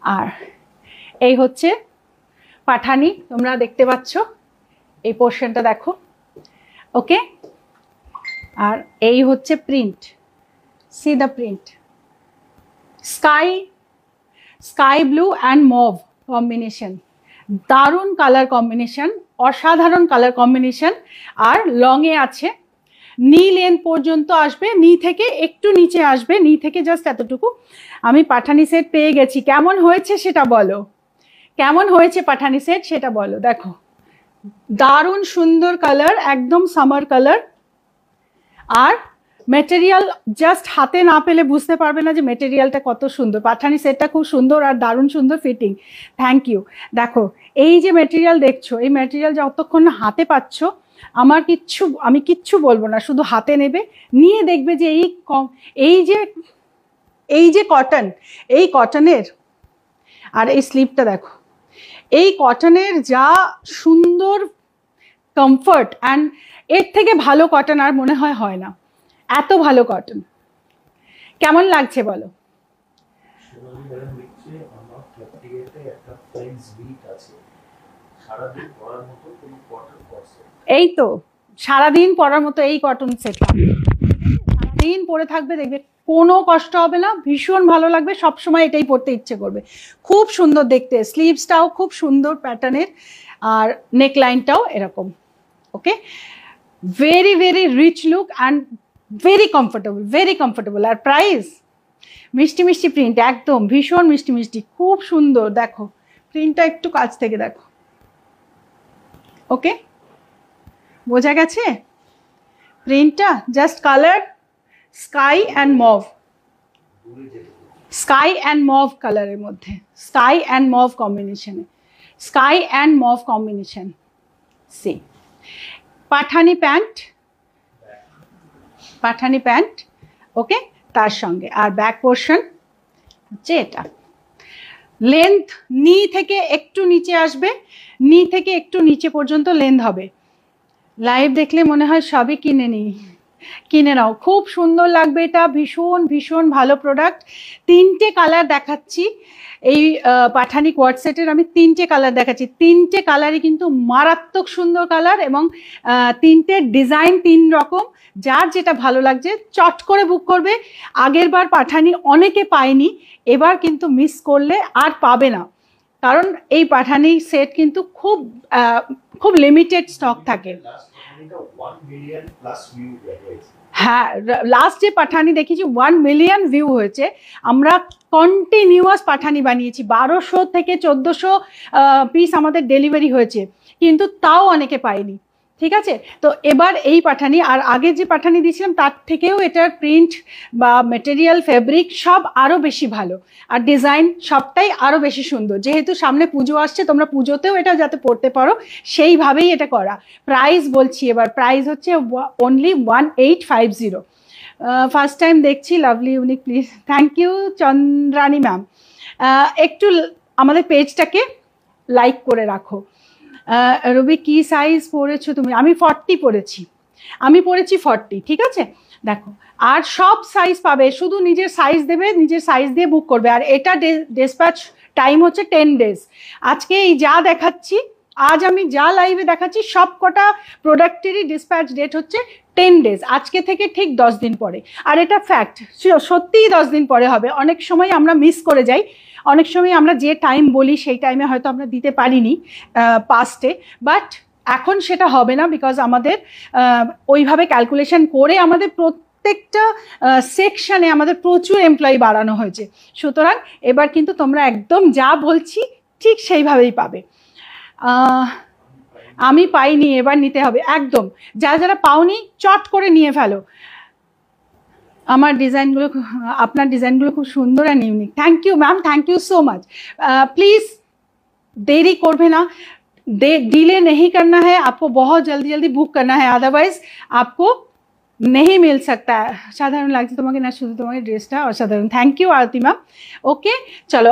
আর এই হচ্ছে পাঠানি, তোমরা দেখতে পাচ্ছ এই পোর্শনটা দেখো, ওকে। আর এই হচ্ছে print, C the print, sky blue and mauve combination, দারুণ কালার কম্বিনেশন, অসাধারণ কালার কম্বিনেশন। আর লংয়ে আছে, নি লেন্থ পর্যন্ত আসবে, নি থেকে একটু নিচে আসবে, নি থেকে জাস্ট এতটুকু। আমি পাঠানি সেট পেয়ে গেছি, কেমন হয়েছে সেটা বলো, কেমন হয়েছে পাঠানি সেট সেটা বলো। দেখো দারুণ সুন্দর কালার, একদম সামার কালার। আর মেটেরিয়াল জাস্ট হাতে না পেলে বুঝতে পারবে না যে মেটেরিয়ালটা কত সুন্দর। পাঠানি সেটটা খুব সুন্দর আর দারুণ সুন্দর ফিটিং, থ্যাংক ইউ। দেখো এই যে মেটেরিয়াল দেখছো, এই মেটেরিয়াল যতক্ষণ না হাতে পাচ্ছ আমি কিচ্ছু বলবো না, শুধু হাতে নেবে, নিয়ে দেখবে যে এই যে কটন, এই কটনের, আর এই স্লিপটা দেখো, এই কটনের যা সুন্দর কমফর্ট, অ্যান্ড এর থেকে ভালো কটন আর মনে হয় না, এত ভালো কটন। কেমন লাগছে বলো? এই তো সারাদিন পরার মতো এই কটন সেট, সারাদিন পরে থাকবে, দেখবে কোনো কষ্ট হবে না, ভীষণ ভালো লাগবে, সবসময় এটাই পরতে ইচ্ছে করবে। খুব সুন্দর দেখতে, স্লিভসটাও খুব সুন্দর প্যাটার্নের, আর নেকলাইনটাও এরকম, okay. Very very rich look and very comfortable. আর প্রাইস মিষ্টি মিষ্টি প্রিন্ট, একদম ভীষণ মিষ্টি মিষ্টি, খুব সুন্দর। দেখো প্রিন্টটা একটু কাছ থেকে দেখো, ওকে, বোঝা গেছে প্রিন্টটা? Just colour sky and mauve কালারের মধ্যে, স্কাই অ্যান্ড মভ কম্বিনেশন, সি পাঠানি প্যান্ট, ওকে, তার সঙ্গে। আর ব্যাক পোর্শন হচ্ছে এটা, লেন্থ নি থেকে একটু নিচে আসবে, নি থেকে একটু নিচে পর্যন্ত লেন্থ হবে। লাইভ দেখলে মনে হয় সবই কিনে নাও, খুব সুন্দর লাগবে এটা, ভীষণ ভালো প্রোডাক্ট। 3টে কালার দেখাচ্ছি এই পাঠানি কোয়ার্ড সেটের, আমি 3টে কালার দেখাচ্ছি, 3টে কালারই কিন্তু মারাত্মক সুন্দর কালার, এবং 3টে ডিজাইন 3 রকম। যার যেটা ভালো লাগছে চট করে বুক করবে। আগের বার পাঠানি অনেকে পায়নি, এবার কিন্তু মিস করলে আর পাবে না, কারণ এই পাঠানি সেট কিন্তু খুব লিমিটেড স্টক থাকে। হ্যাঁ, লাস্ট যে পাঠানি দেখেছি 1 মিলিয়ন ভিউ হয়েছে। আমরা কন্টিনিউয়াস পাঠানি বানিয়েছি, 1200 থেকে 1400 পিস আমাদের ডেলিভারি হয়েছে, কিন্তু তাও অনেকে পায়নি। ঠিক আছে, তো এবার এই পাঠানি, আর আগে যে পাঠানি দিয়েছিলাম তার থেকেও এটার প্রিন্ট বা মেটেরিয়াল, ফেব্রিক সব আরও বেশি ভালো, আর ডিজাইন সবটাই আরও বেশি সুন্দর। যেহেতু সামনে পুজো আসছে, তোমরা পুজোতেও এটা যাতে পড়তে পারো সেইভাবেই এটা করা। প্রাইস বলছি, এবার প্রাইস হচ্ছে অনলি 1850। ফার্স্ট টাইম দেখছি, lovely unique, please, thank you Chandrani ma'am. একটু আমাদের পেজটাকে লাইক করে রাখো। রবি কি সাইজ পরেছো তুমি? আমি 40 পরেছি, 40, ঠিক আছে। দেখো আর সব সাইজ পাবে, শুধু নিজের সাইজ দেবে, নিজের সাইজ দিয়ে বুক করবে। আর এটা ডিসপ্যাচ টাইম হচ্ছে 10 ডেজ। আজকে এই যা দেখাচ্ছি, আজ আমি যা লাইভে দেখাচ্ছি, সব কটা প্রোডাক্টেরই ডিসপ্যাচ ডেট হচ্ছে 10 ডেজ, আজকে থেকে ঠিক 10 দিন পরে। আর এটা ফ্যাক্ট, সত্যিই 10 দিন পরে হবে। অনেক সময় আমরা মিস করে যাই, অনেক সময় আমরা যে টাইম বলি সেই টাইমে হয়তো আমরা দিতে পারিনি পাস্টে, বাট এখন সেটা হবে না, বিকজ আমাদের ওইভাবে ক্যালকুলেশন করে আমাদের প্রত্যেকটা সেকশানে আমাদের প্রচুর এমপ্লয়ি বাড়ানো হয়েছে। সুতরাং এবার কিন্তু তোমরা একদম যা বলছি ঠিক সেইভাবেই পাবে। আমি পাইনি, এবার নিতে হবে একদম। যারা পাওনি চট করে নিয়ে ফেলো। আপনার ডিজাইনগুলো খুব সুন্দর and unique. Thank you ma'am, thank you so much. Please देरी করবে না, डिले नहीं करना है आपको, बहुत जल्दी बुक करना है, अदरवाइज आपको नहीं मिल सकता है। সাধারণ লাগছে তোমাকে না, শুধু তোমাকে ড্রেসটা অসাধারণ। Thank you Aarti ma'am. Okay চলো।